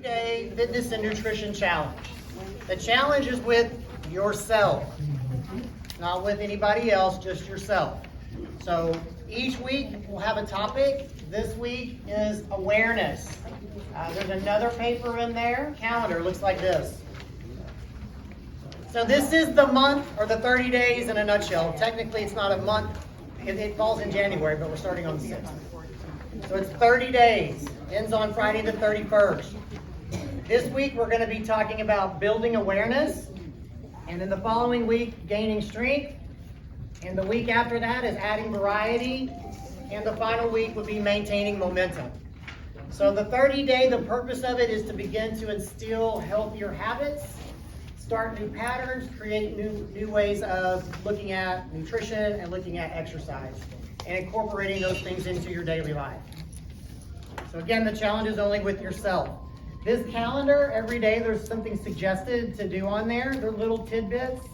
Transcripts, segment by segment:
30-day fitness and nutrition challenge. The challenge is with yourself, not with anybody else, just yourself. So each week we'll have a topic. This week is awareness. There's another paper in there. Calendar looks like this. So this is the month, or the 30 days in a nutshell. Technically it's not a month. It falls in January, but we're starting on the 6th. So it's 30 days. Ends on Friday the 31st. This week we're going to be talking about building awareness. And then the following week, gaining strength. And the week after that is adding variety. And the final week would be maintaining momentum. So the 30-day, the purpose of it is to begin to instill healthier habits, start new patterns, create new ways of looking at nutrition and looking at exercise, and incorporating those things into your daily life. So again, the challenge is only with yourself. This calendar, every day there's something suggested to do on there. They're little tidbits,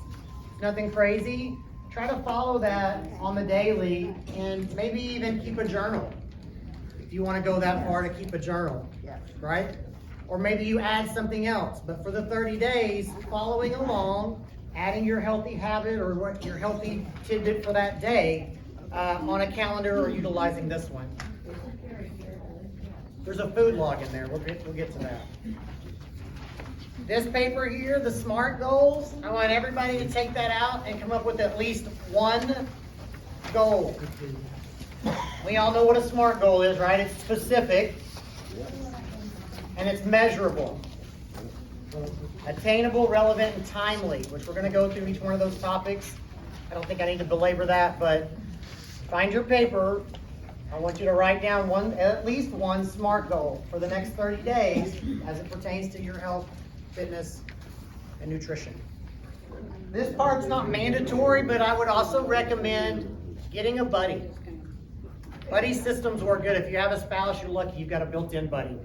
nothing crazy. Try to follow that on the daily and maybe even keep a journal. If you want to go that far to keep a journal, right? Or maybe you add something else. But for the 30 days, following along, adding your healthy habit or what your healthy tidbit for that day on a calendar or utilizing this one. There's a food log in there. We'll get to that. This paper here, the SMART goals, I want everybody to take that out and come up with at least one goal. We all know what a SMART goal is, right? It's specific and it's measurable. Attainable, relevant, and timely, which we're going to go through each one of those topics. I don't think I need to belabor that, but find your paper. I want you to write down at least one SMART goal for the next 30 days as it pertains to your health, fitness, and nutrition. This part's not mandatory, but I would also recommend getting a buddy. Buddy systems work good. If you have a spouse, you're lucky you've got a built-in buddy.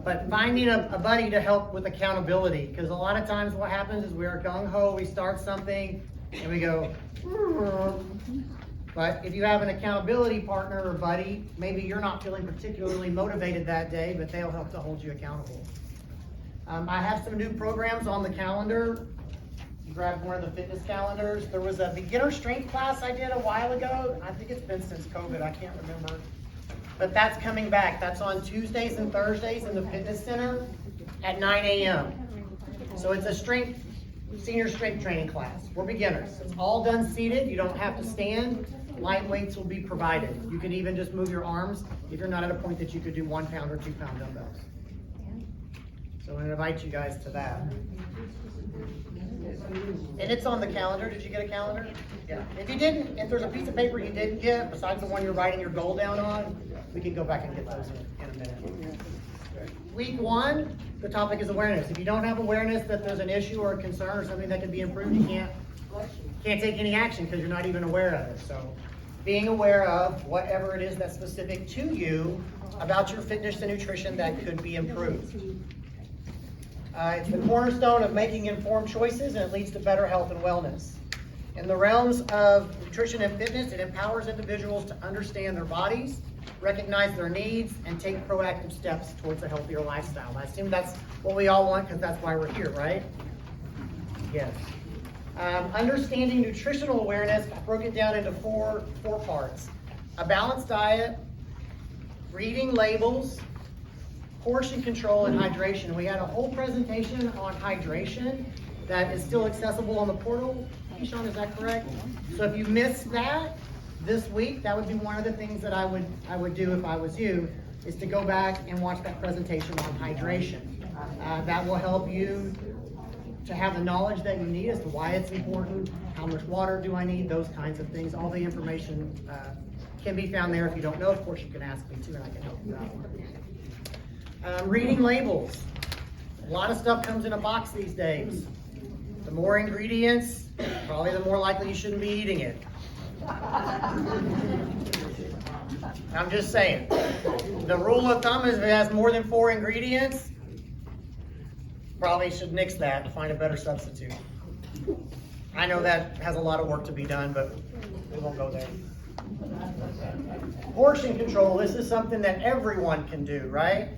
But finding a buddy to help with accountability, because a lot of times what happens is we are gung-ho, we start something, and we go, but if you have an accountability partner or buddy, maybe you're not feeling particularly motivated that day, but they'll help to hold you accountable. I have some new programs on the calendar. You grab one of the fitness calendars. There was a beginner strength class I did a while ago. I think it's been since COVID, I can't remember. But that's coming back. That's on Tuesdays and Thursdays in the fitness center at 9 a.m. So it's a senior strength training class. We're beginners. It's all done seated. You don't have to stand. Light weights will be provided. You can even just move your arms if you're not at a point that you could do 1 pound or 2 pound dumbbells. So I invite you guys to that. And it's on the calendar. Did you get a calendar? Yeah. If you didn't, if there's a piece of paper you didn't get, besides the one you're writing your goal down on, we can go back and get those in a minute. Week 1, the topic is awareness. If you don't have awareness that there's an issue or a concern or something that can be improved, you can't take any action because you're not even aware of it. So being aware of whatever it is that's specific to you about your fitness and nutrition that could be improved. It's the cornerstone of making informed choices, and it leads to better health and wellness. In the realms of nutrition and fitness, it empowers individuals to understand their bodies, recognize their needs, and take proactive steps towards a healthier lifestyle. I assume that's what we all want because that's why we're here, right? Yes. Understanding nutritional awareness, I broke it down into four parts. A balanced diet, reading labels, portion control, and hydration. We had a whole presentation on hydration that is still accessible on the portal. Keyshawn, is that correct? So if you missed that this week, that would be one of the things that I would do if I was you, is to go back and watch that presentation on hydration. That will help you to have the knowledge that you need as to why it's important, how much water do I need, those kinds of things. All the information can be found there. If you don't know, of course, you can ask me too, and I can help you out. Reading labels. A lot of stuff comes in a box these days. The more ingredients, probably the more likely you shouldn't be eating it. I'm just saying. The rule of thumb is if it has more than 4 ingredients, probably should nix that and find a better substitute. I know that has a lot of work to be done, but we won't go there. Portion control, this is something that everyone can do, right?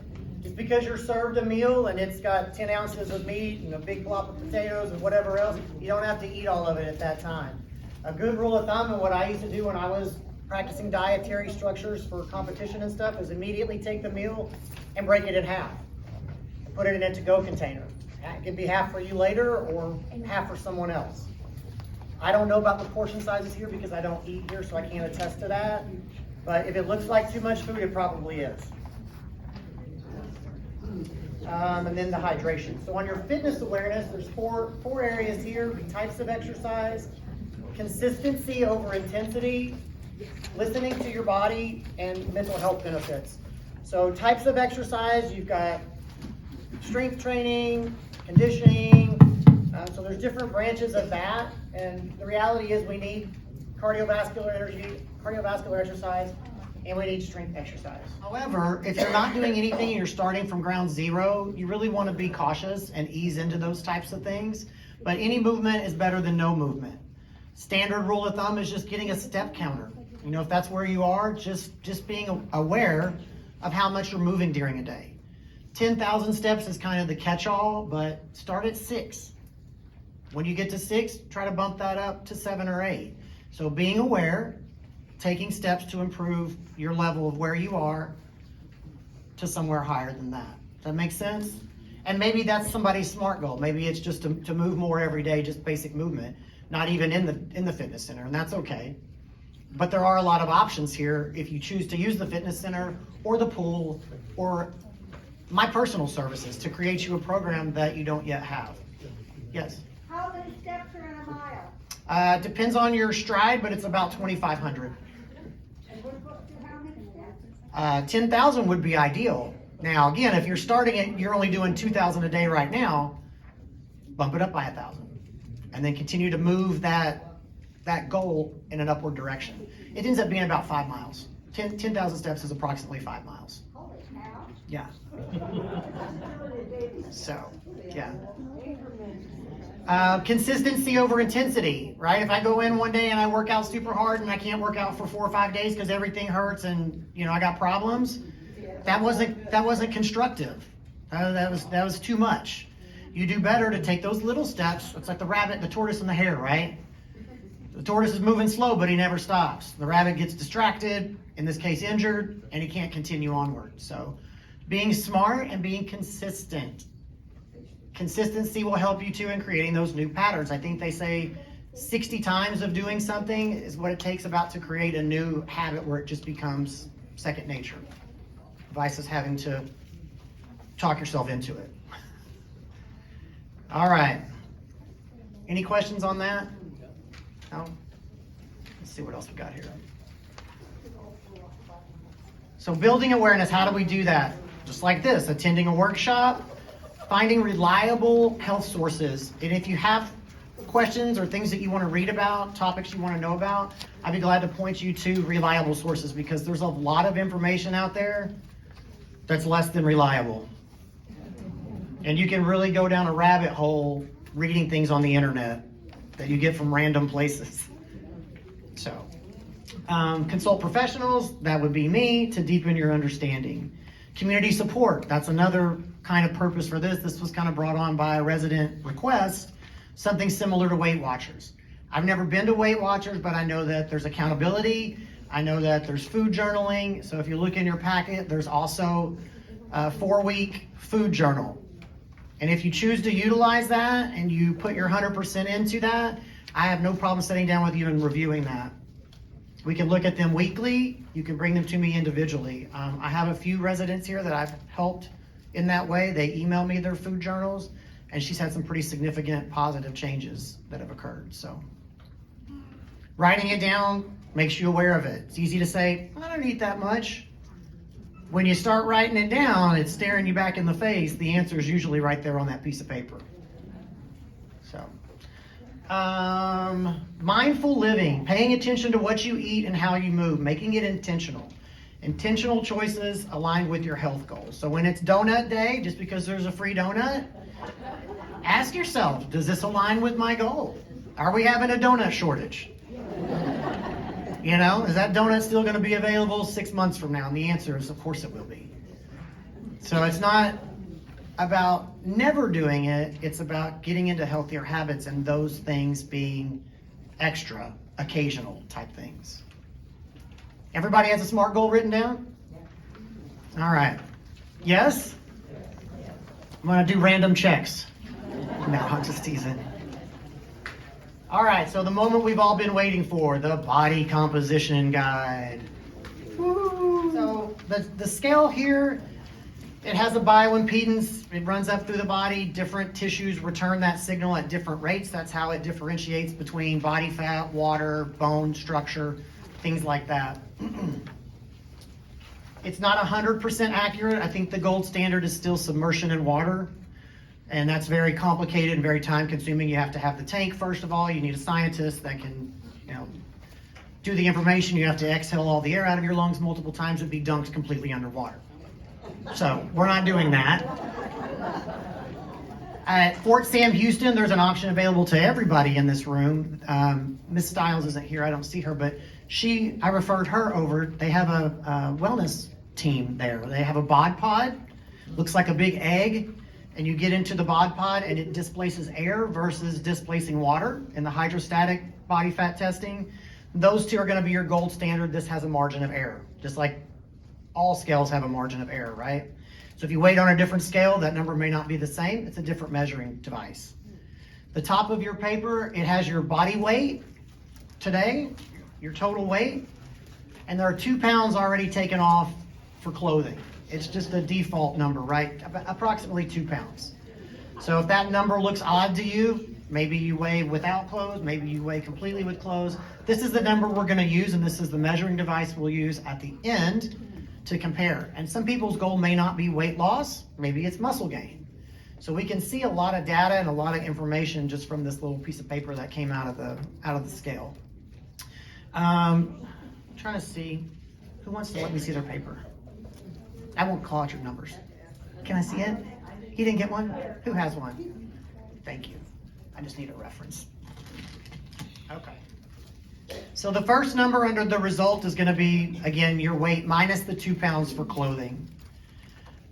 Just because you're served a meal and it's got 10 ounces of meat and a big blob of potatoes and whatever else, you don't have to eat all of it at that time. A good rule of thumb, and what I used to do when I was practicing dietary structures for competition and stuff, is immediately take the meal and break it in half. Put it in a to-go container. It could be half for you later or half for someone else. I don't know about the portion sizes here because I don't eat here, so I can't attest to that. But if it looks like too much food, it probably is. And then the hydration. So on your fitness awareness, there's four areas here: types of exercise, consistency over intensity, listening to your body, and mental health benefits. So types of exercise, you've got strength training, conditioning. So there's different branches of that. And the reality is we need cardiovascular energy, cardiovascular exercise, and we need strength exercise. However, if you're not doing anything and you're starting from ground zero, you really want to be cautious and ease into those types of things. But any movement is better than no movement. Standard rule of thumb is just getting a step counter. You know, if that's where you are, just being aware of how much you're moving during a day. 10,000 steps is kind of the catch-all, but start at 6. When you get to 6, try to bump that up to 7 or 8. So being aware, taking steps to improve your level of where you are to somewhere higher than that. Does that make sense? And maybe that's somebody's SMART goal. Maybe it's just to move more every day, just basic movement, not even in the fitness center, and that's okay. But there are a lot of options here if you choose to use the fitness center or the pool or my personal services to create you a program that you don't yet have. Yes? How many steps are in a mile? Depends on your stride, but it's about 2,500. And we're supposed to do how many steps? 10,000 would be ideal. Now, again, if you're starting it, you're only doing 2,000 a day right now, bump it up by 1,000. And then continue to move that goal in an upward direction. It ends up being about 5 miles. 10,000 steps is approximately 5 miles. Holy cow. Yeah. So, yeah. Consistency over intensity, right? If I go in one day and I work out super hard and I can't work out for 4 or 5 days because everything hurts and I got problems, that wasn't constructive. That was too much. You do better to take those little steps. It's like the rabbit, the tortoise, and the hare, right? The tortoise is moving slow, but he never stops. The rabbit gets distracted, in this case injured, and he can't continue onward. So being smart and being consistent. Consistency will help you too in creating those new patterns. I think they say 60 times of doing something is what it takes about to create a new habit where it just becomes second nature. Versus having to talk yourself into it. All right. Any questions on that? No? Let's see what else we got here. So building awareness, how do we do that? Just like this, attending a workshop, finding reliable health sources. And if you have questions or things that you want to read about, topics you want to know about, I'd be glad to point you to reliable sources because there's a lot of information out there that's less than reliable. And you can really go down a rabbit hole reading things on the internet that you get from random places. So, consult professionals, that would be me, to deepen your understanding. Community support, that's another kind of purpose for this. This was kind of brought on by a resident request, something similar to Weight Watchers. I've never been to Weight Watchers, but I know that there's accountability. I know that there's food journaling. So if you look in your packet, there's also a 4-week food journal. And if you choose to utilize that and you put your 100% into that, I have no problem sitting down with you and reviewing that. We can look at them weekly. You can bring them to me individually. I have a few residents here that I've helped in that way. They email me their food journals, and she's had some pretty significant positive changes that have occurred. So writing it down makes you aware of it. It's easy to say, I don't eat that much. When you start writing it down, it's staring you back in the face. The answer is usually right there on that piece of paper. So, mindful living, paying attention to what you eat and how you move, making it intentional. Intentional choices aligned with your health goals. So when it's donut day, just because there's a free donut, ask yourself, does this align with my goal? Are we having a donut shortage? Is that donut still going to be available 6 months from now? And the answer is, of course it will be. So it's not about never doing it, it's about getting into healthier habits and those things being extra, occasional type things. Everybody has a SMART goal written down? All right. Yes? I'm gonna do random checks. No, I'm just teasing. All right, so the moment we've all been waiting for, the body composition guide. Woo. So the scale here, it has a bioimpedance. It runs up through the body. Different tissues return that signal at different rates. That's how it differentiates between body fat, water, bone structure, things like that. It's not 100% accurate. I think the gold standard is still submersion in water. And that's very complicated and very time consuming. You have to have the tank, first of all. You need a scientist that can, do the information. You have to exhale all the air out of your lungs multiple times and be dunked completely underwater. So we're not doing that. At Fort Sam Houston, there's an option available to everybody in this room. Miss Stiles isn't here, I don't see her, but I referred her over. They have a wellness team there. They have a bod pod, looks like a big egg, and you get into the bod pod and it displaces air versus displacing water in the hydrostatic body fat testing. Those two are gonna be your gold standard. This has a margin of error, just like all scales have a margin of error, right? So if you weight on a different scale, that number may not be the same. It's a different measuring device. The top of your paper, it has your body weight today, your total weight, and there are 2 pounds already taken off for clothing. It's just a default number, right? Approximately 2 pounds. So if that number looks odd to you, maybe you weigh without clothes, maybe you weigh completely with clothes. This is the number we're gonna use, and this is the measuring device we'll use at the end to compare. And some people's goal may not be weight loss, maybe it's muscle gain. So we can see a lot of data and a lot of information just from this little piece of paper that came out of the scale. I'm trying to see, who wants to let me see their paper? I won't call out your numbers. Can I see it? He didn't get one? Who has one? Thank you. I just need a reference. Okay. So the first number under the result is gonna be, again, your weight minus the 2 pounds for clothing.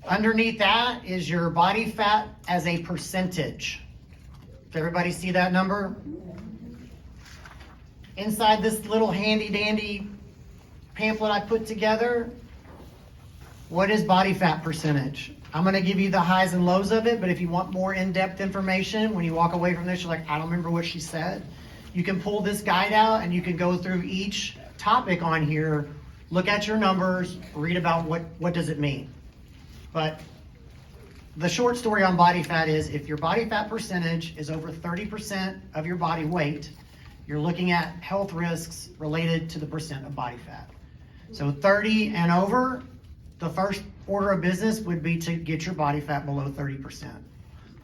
Underneath that is your body fat as a percentage. Does everybody see that number? Inside this little handy dandy pamphlet I put together, what is body fat percentage? I'm gonna give you the highs and lows of it, but if you want more in-depth information, when you walk away from this, you're like, I don't remember what she said. You can pull this guide out and you can go through each topic on here, look at your numbers, read about what does it mean. But the short story on body fat is if your body fat percentage is over 30% of your body weight, you're looking at health risks related to the percent of body fat. So 30 and over, the first order of business would be to get your body fat below 30%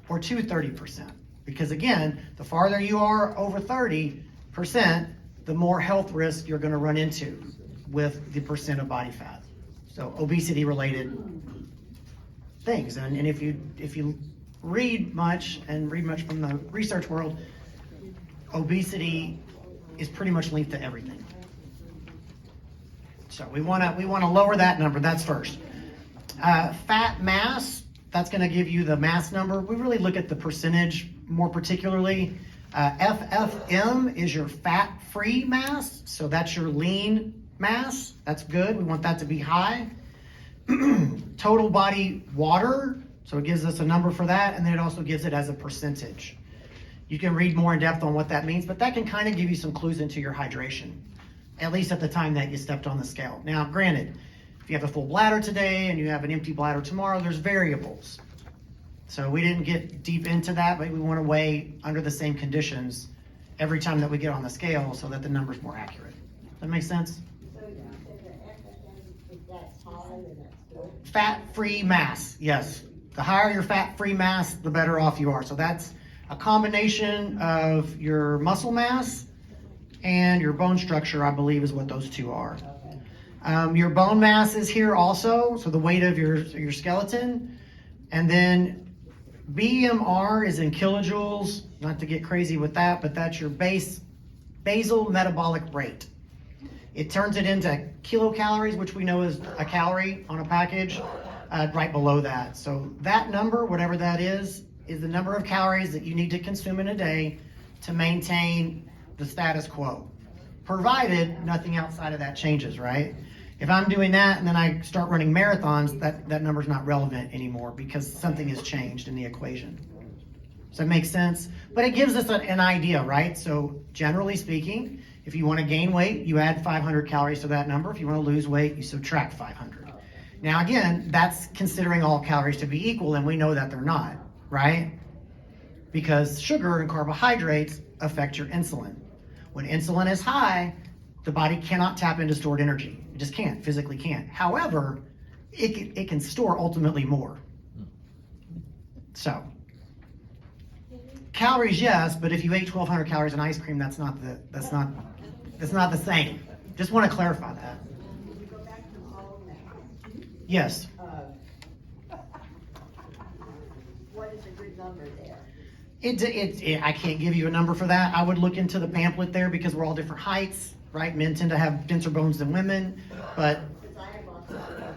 or to 30%. Because again, the farther you are over 30%, the more health risk you're gonna run into with the percent of body fat. So obesity related things. And if you read much from the research world, obesity is pretty much linked to everything. So we wanna lower that number, that's first. Fat mass, that's gonna give you the mass number. We really look at the percentage more particularly. FFM is your fat-free mass, so that's your lean mass. That's good, we want that to be high. Total body water, so it gives us a number for that, and then it also gives it as a percentage. You can read more in depth on what that means, but that can kind of give you some clues into your hydration, at least at the time that you stepped on the scale. Now, granted, if you have a full bladder today and you have an empty bladder tomorrow, there's variables. So we didn't get deep into that, but we want to weigh under the same conditions every time that we get on the scale so that the number's more accurate. Does that make sense? So you said the FFM, if that's high, then that's good. Fat-free mass, yes. The higher your fat-free mass, the better off you are. So that's a combination of your muscle mass and your bone structure, I believe, is what those two are. Your bone mass is here also, so the weight of your skeleton. And then BMR is in kilojoules, not to get crazy with that, but that's your basal metabolic rate. It turns it into kilocalories, which we know is a calorie on a package. right below that. So that number, whatever that is the number of calories that you need to consume in a day to maintain the status quo, provided nothing outside of that changes, right? If I'm doing that and then I start running marathons, that number's not relevant anymore because something has changed in the equation. Does that make sense? But it gives us an idea, right? So generally speaking, if you want to gain weight, you add 500 calories to that number. If you want to lose weight, you subtract 500. Now again, that's considering all calories to be equal, and we know that they're not, right? Because sugar and carbohydrates affect your insulin. When insulin is high, the body cannot tap into stored energy. It just can't, physically can't. However, it can store ultimately more. So, calories, yes, but if you ate 1,200 calories in ice cream, that's not the same. Just want to clarify that. Yes. What is a good number there? I can't give you a number for that. I would look into the pamphlet there because we're all different heights, right? Men tend to have denser bones than women, but Because I have lost a lot of weight,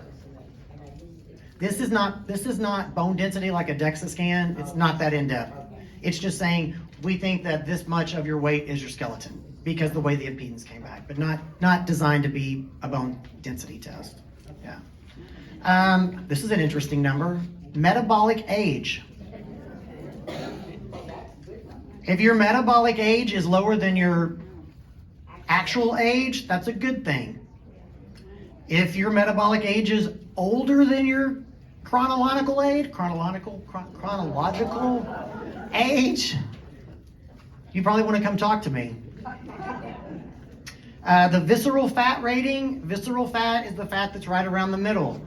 and I need to. this is not bone density like a DEXA scan. It's not that in-depth. It's just saying we think that this much of your weight is your skeleton because the way the impedance came back, but not designed to be a bone density test. Yeah. This is an interesting number. Metabolic age. If your metabolic age is lower than your actual age, that's a good thing. If your metabolic age is older than your chronological age, you probably want to come talk to me. The visceral fat rating, visceral fat is the fat that's right around the middle.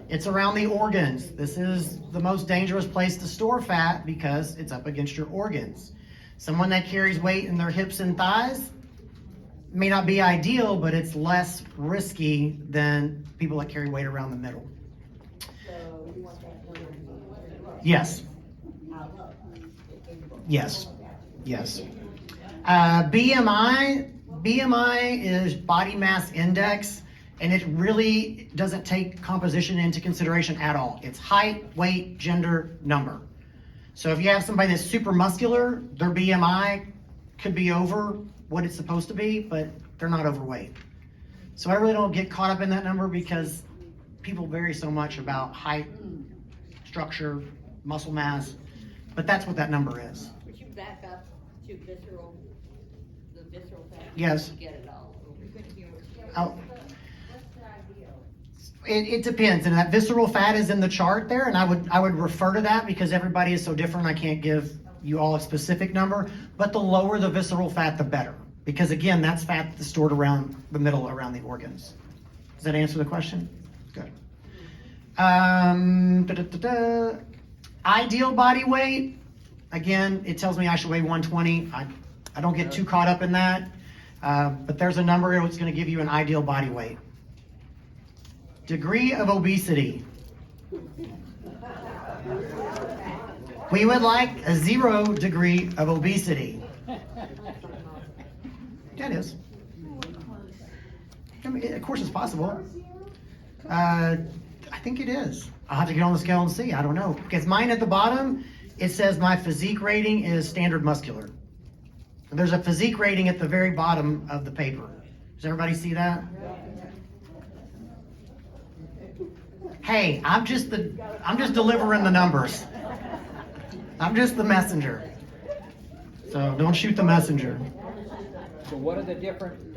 It's around the organs. This is the most dangerous place to store fat because it's up against your organs. Someone that carries weight in their hips and thighs may not be ideal, but it's less risky than people that carry weight around the middle. So you want that number to be Yes. how low? Yes. Yes. BMI is body mass index, and it really doesn't take composition into consideration at all. It's height, weight, gender, number. So if you have somebody that's super muscular, their BMI could be over what it's supposed to be, but they're not overweight. So I really don't get caught up in that number because people vary so much about height, structure, muscle mass, but that's what that number is. Would you back up to the visceral fat? Yes. Get it all. We couldn't hear what I'll- It depends, and that visceral fat is in the chart there, and I would refer to that because everybody is so different. I can't give you all a specific number, but the lower the visceral fat, the better, because again, that's fat that's stored around the middle, around the organs. Does that answer the question? Good. Ideal body weight. Again, it tells me I should weigh 120. I don't get too caught up in that, but there's a number here that's going to give you an ideal body weight. Degree of obesity. We would like a 0 degree of obesity. That is. I mean, of course it's possible. I think it is. I'll have to get on the scale and see. I don't know. Because mine at the bottom, it says my physique rating is standard muscular. There's a physique rating at the very bottom of the paper. Does everybody see that? Hey, I'm just delivering the numbers. I'm just the messenger. So don't shoot the messenger. So what are the different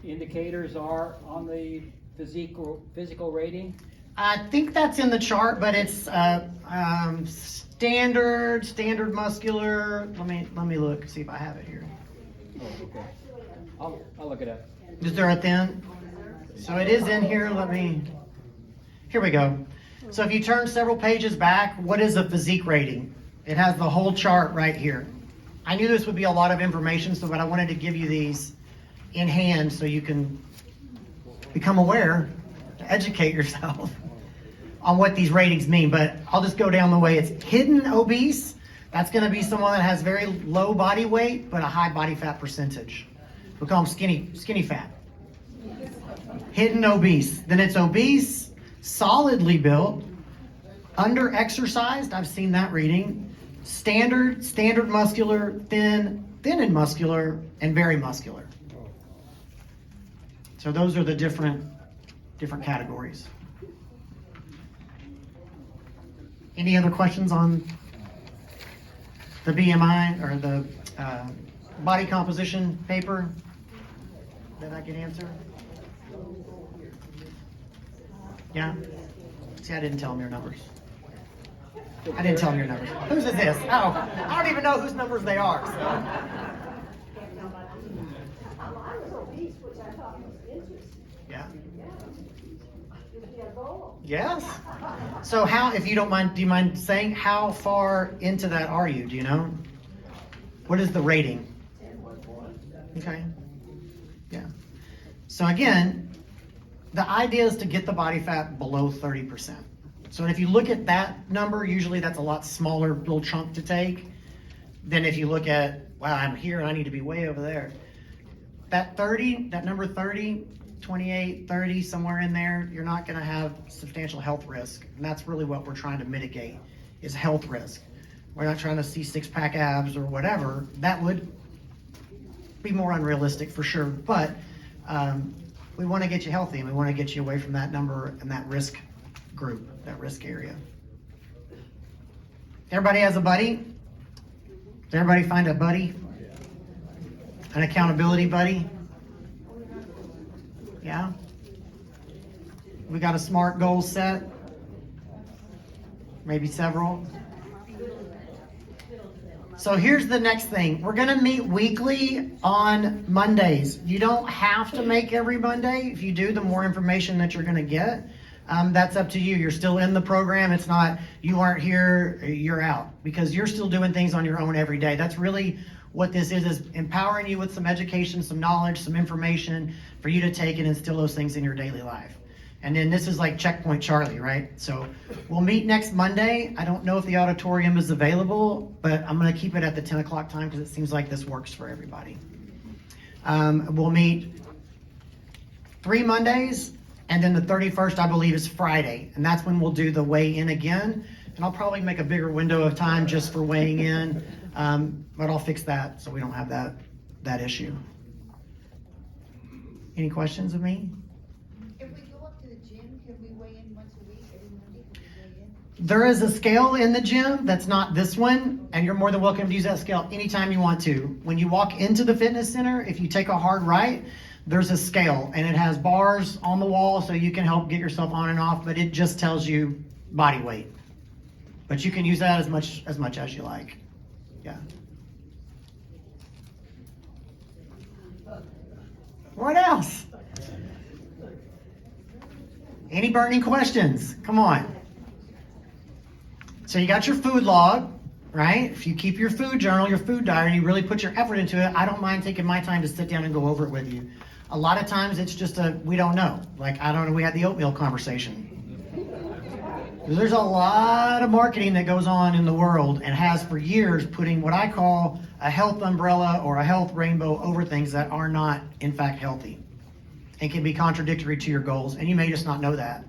indicators are on the physical rating? I think that's in the chart, but it's standard muscular. Let me look, see if I have it here. Oh, okay. I'll look it up. Is there a thin? So it is in here. Here we go. So if you turn several pages back, what is a physique rating? It has the whole chart right here. I knew this would be a lot of information, but I wanted to give you these in hand so you can become aware, to educate yourself on what these ratings mean. But I'll just go down the way. It's hidden obese. That's going to be someone that has very low body weight, but a high body fat percentage. We call them skinny fat. Hidden obese. Then it's obese, solidly built, Under exercised, I've seen that reading. Standard muscular, thin and muscular, and very muscular. So those are the different categories. Any other questions on the BMI or the body composition paper that I can answer? Yeah? See, I didn't tell them your numbers. I didn't tell them your numbers. Whose is this? Oh, I don't even know whose numbers they are. So. I was obese, which I thought was interesting. Yeah. Gives me a goal. Yes. So how, if you don't mind, do you mind saying how far into that are you? Do you know? What is the rating? Okay. Yeah. So again, the idea is to get the body fat below 30%. So if you look at that number, usually that's a lot smaller little chunk to take than if you look at, wow, I'm here and I need to be way over there. That 30, that number 30, 28, 30, somewhere in there, you're not going to have substantial health risk. And that's really what we're trying to mitigate is health risk. We're not trying to see six-pack abs or whatever. That would be more unrealistic for sure. But we want to get you healthy and we want to get you away from that number and that risk group, that risk area. Everybody has a buddy? Does everybody find a buddy? An accountability buddy? Yeah? We got a SMART goal set? Maybe several? So here's the next thing. We're going to meet weekly on Mondays. You don't have to make every Monday. If you do, the more information that you're going to get. That's up to you. You're still in the program. It's not, you aren't here, you're out. Because you're still doing things on your own every day. That's really what this is empowering you with some education, some knowledge, some information for you to take and instill those things in your daily life. And then this is like Checkpoint Charlie, right? So we'll meet next Monday. I don't know if the auditorium is available, but I'm going to keep it at the 10 o'clock time because it seems like this works for everybody. We'll meet 3 Mondays, and then the 31st, I believe, is Friday. And that's when we'll do the weigh-in again. And I'll probably make a bigger window of time just for weighing in, but I'll fix that so we don't have that issue. Any questions of me? If we go up to the gym, can we weigh in once a week, every Monday, can we weigh in? There is a scale in the gym that's not this one, and you're more than welcome to use that scale anytime you want to. When you walk into the fitness center, if you take a hard right, there's a scale, and it has bars on the wall so you can help get yourself on and off, but it just tells you body weight. But you can use that as much as you like. Yeah. What else? Any burning questions? Come on. So you got your food log, right? If you keep your food journal, your food diary, you really put your effort into it, I don't mind taking my time to sit down and go over it with you. A lot of times it's just we don't know. Like, I don't know, we had the oatmeal conversation. There's a lot of marketing that goes on in the world and has for years putting what I call a health umbrella or a health rainbow over things that are not, in fact, healthy and can be contradictory to your goals, and you may just not know that.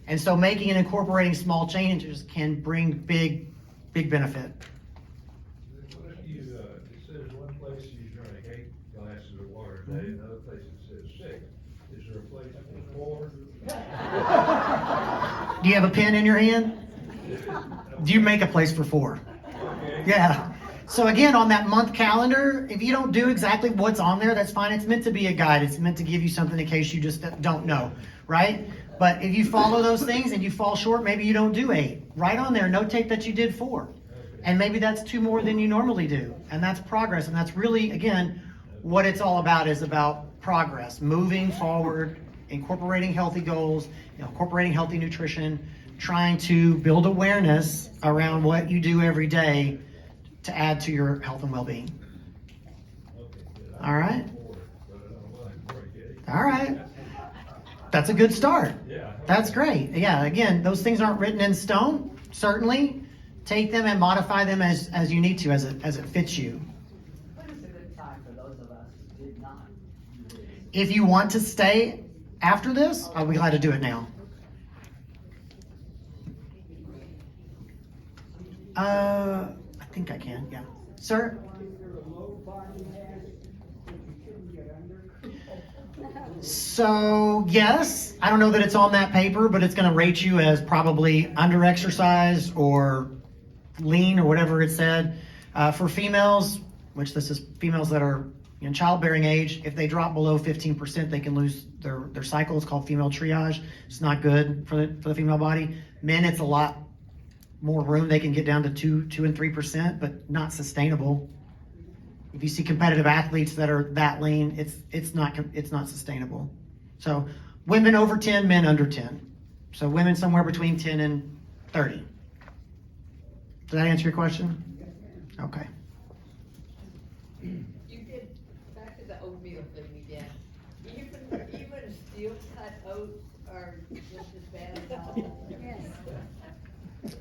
And so making and incorporating small changes can bring big benefit. It says one place you drink 8 glasses of water a day, another place it says 6. Is there a place for 4? Do you have a pen in your hand? Do you make a place for 4? Yeah. So again, on that month calendar, if you don't do exactly what's on there, that's fine. It's meant to be a guide. It's meant to give you something in case you just don't know, right? But if you follow those things and you fall short, maybe you don't do 8. Write on there, notate that you did 4. And maybe that's 2 more than you normally do. And that's progress. And that's really, again, what it's all about is about progress, moving forward, incorporating healthy goals, incorporating healthy nutrition, trying to build awareness around what you do every day to add to your health and well-being. All right? All right. That's a good start. That's great. Yeah, again, those things aren't written in stone. Certainly, take them and modify them as you need to, as it fits you. When is a good time for those of us who did not? If you want to stay after this, I'll be glad to do it now. I think I can, yeah. Sir? So, yes, I don't know that it's on that paper, but it's gonna rate you as probably under exercise or lean or whatever it said. For females, which this is females that are in childbearing age, if they drop below 15%, they can lose their cycle. It's called female triage. It's not good for the female body. Men, it's a lot more room. They can get down to 2 and 3%, but not sustainable. If you see competitive athletes that are that lean, it's not sustainable. So women over 10, men under 10. So women somewhere between 10 and 30. Does that answer your question? Okay. You did, back to the oatmeal thing again. Even steel cut oats are just as bad as all. Yes.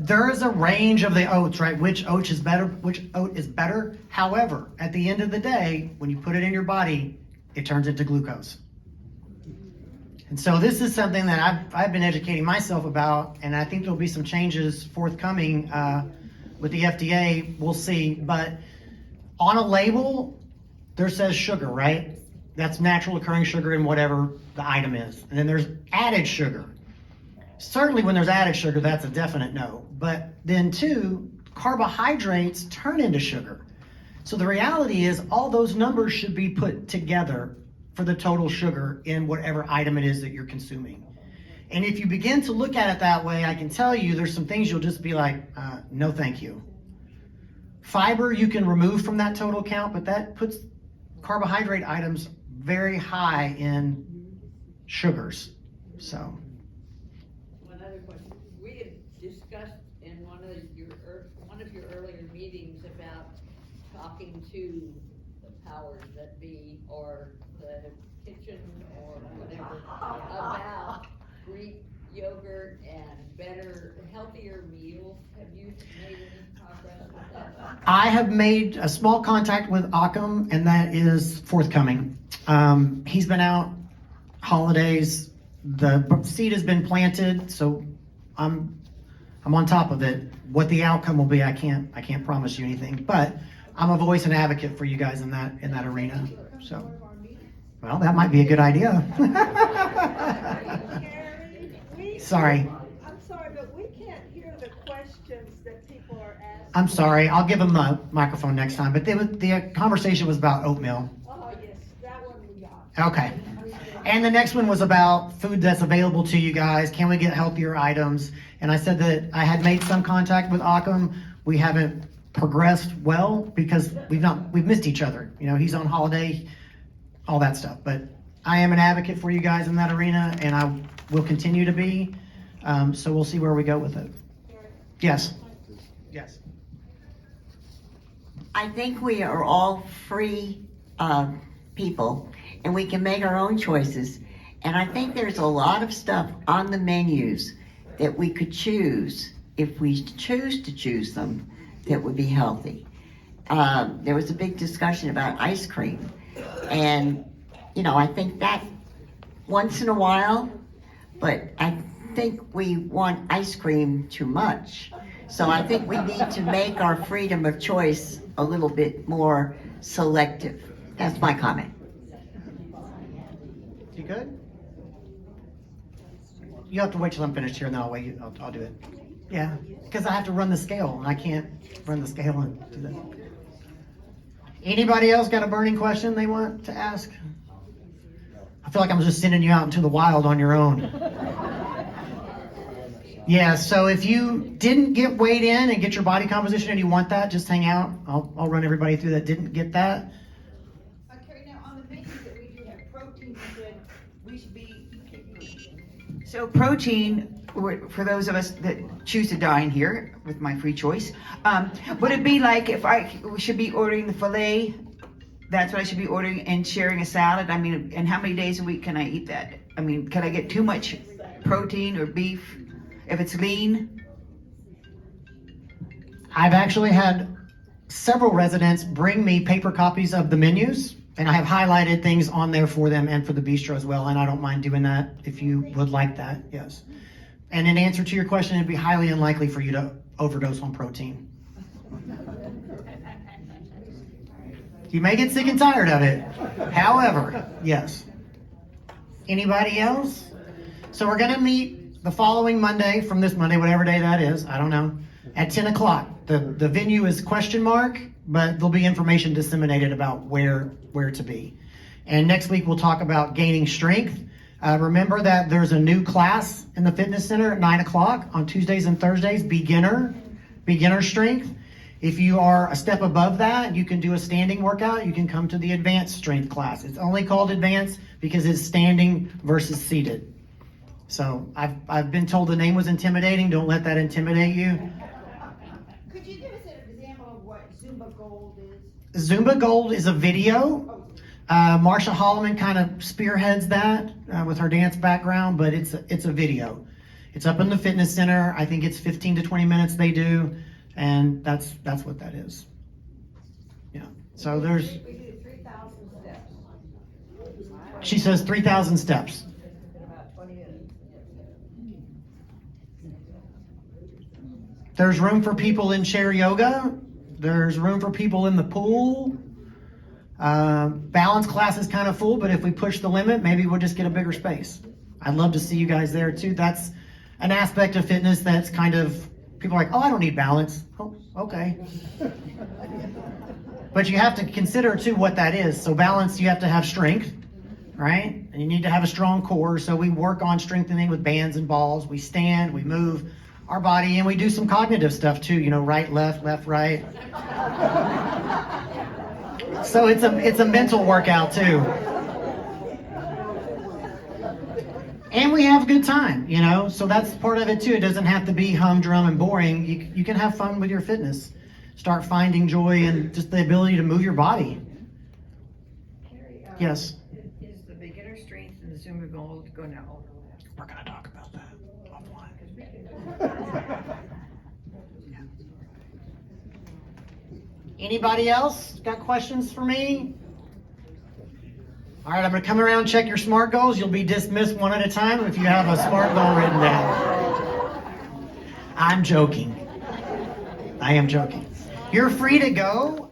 There is a range of the oats, right? Which oat is better. However, at the end of the day, when you put it in your body, it turns into glucose. And so this is something that I've been educating myself about, and I think there'll be some changes forthcoming with the FDA. We'll see. But on a label, there says sugar, right? That's natural occurring sugar in whatever the item is. And then there's added sugar. Certainly when there's added sugar, that's a definite no. But then too, carbohydrates turn into sugar. So the reality is all those numbers should be put together for the total sugar in whatever item it is that you're consuming. And if you begin to look at it that way, I can tell you there's some things you'll just be like, no thank you. Fiber you can remove from that total count, but that puts carbohydrate items very high in sugars. So. One other question. We had discussed in one of your earlier meetings about talking to the powers that be or the kitchen or whatever about Greek yogurt and better, healthier meals. Have you made any progress with that? I have made a small contact with Occam, and that is forthcoming. He's been out holidays. The seed has been planted, so I'm on top of it. What the outcome will be, I can't promise you anything, but I'm a voice and advocate for you guys in that arena. So, well, that might be a good idea. Sorry. I'm sorry, but we can't hear the questions that people are asking. I'm sorry. I'll give him the microphone next time. But the conversation was about oatmeal. Oh, yes, that one we got. Okay. And the next one was about food that's available to you guys. Can we get healthier items? And I said that I had made some contact with Occam. We haven't progressed well because we've missed each other. You know, he's on holiday, all that stuff. But I am an advocate for you guys in that arena, and I will continue to be. So we'll see where we go with it. Yes. Yes. I think we are all free people, and we can make our own choices. And I think there's a lot of stuff on the menus that we could choose, if we choose to choose them, that would be healthy. There was a big discussion about ice cream. And, you know, I think that once in a while, but I think we want ice cream too much. So I think we need to make our freedom of choice a little bit more selective. That's my comment. You good? You have to wait till I'm finished here, and then I'll do it. Yeah, because I have to run the scale, and I can't run the scale and do that. Anybody else got a burning question they want to ask? I feel like I'm just sending you out into the wild on your own. Yeah, so if you didn't get weighed in and get your body composition and you want that, just hang out. I'll run everybody through that didn't get that. Okay, now on the menu that we do have protein, you said we should be. So protein, for those of us that choose to dine here with my free choice, would it be like if we should be ordering the filet, that's what I should be ordering, and sharing a salad? I mean, and how many days a week can I eat that? I mean, can I get too much protein or beef if it's lean? I've actually had several residents bring me paper copies of the menus, and I have highlighted things on there for them and for the bistro as well, and I don't mind doing that if you would like that, yes. And in answer to your question, it'd be highly unlikely for you to overdose on protein. You may get sick and tired of it. However, yes. Anybody else? So we're gonna meet the following Monday, from this Monday, whatever day that is, I don't know, at 10 o'clock. The venue is question mark, but there'll be information disseminated about where to be. And next week we'll talk about gaining strength. Remember that there's a new class in the fitness center at 9 o'clock on Tuesdays and Thursdays, beginner strength. If you are a step above that, you can do a standing workout. You can come to the advanced strength class. It's only called advanced because it's standing versus seated. So I've been told the name was intimidating. Don't let that intimidate you. Could you give us an example of what Zumba Gold is? Zumba Gold is a video. Marsha Holloman kind of spearheads that with her dance background, but it's a video. It's up in the fitness center. I think it's 15 to 20 minutes they do, and that's what that is. Yeah. So there's. We do 3,000 steps. She says 3,000 steps. In about 20 minutes. There's room for people in chair yoga. There's room for people in the pool. Balance class is kind of full, but if we push the limit, maybe we'll just get a bigger space. I'd love to see you guys there too. That's an aspect of fitness that's kind of, people are like, oh, I don't need balance. Oh, okay. But you have to consider too what that is. So balance, you have to have strength, right? And you need to have a strong core. So we work on strengthening with bands and balls. We stand, we move our body, and we do some cognitive stuff too. You know, right, left, right. So it's a mental workout too. And we have a good time, you know, so that's part of it too. It doesn't have to be humdrum and boring. You can have fun with your fitness. Start finding joy in just the ability to move your body. Carrie, Yes. Is the beginner strength and the Zumba Gold going to overlap? We're going to talk about that offline. Anybody else got questions for me? All right, I'm going to come around and check your SMART goals. You'll be dismissed one at a time if you have a SMART goal written down. I'm joking. I am joking. You're free to go.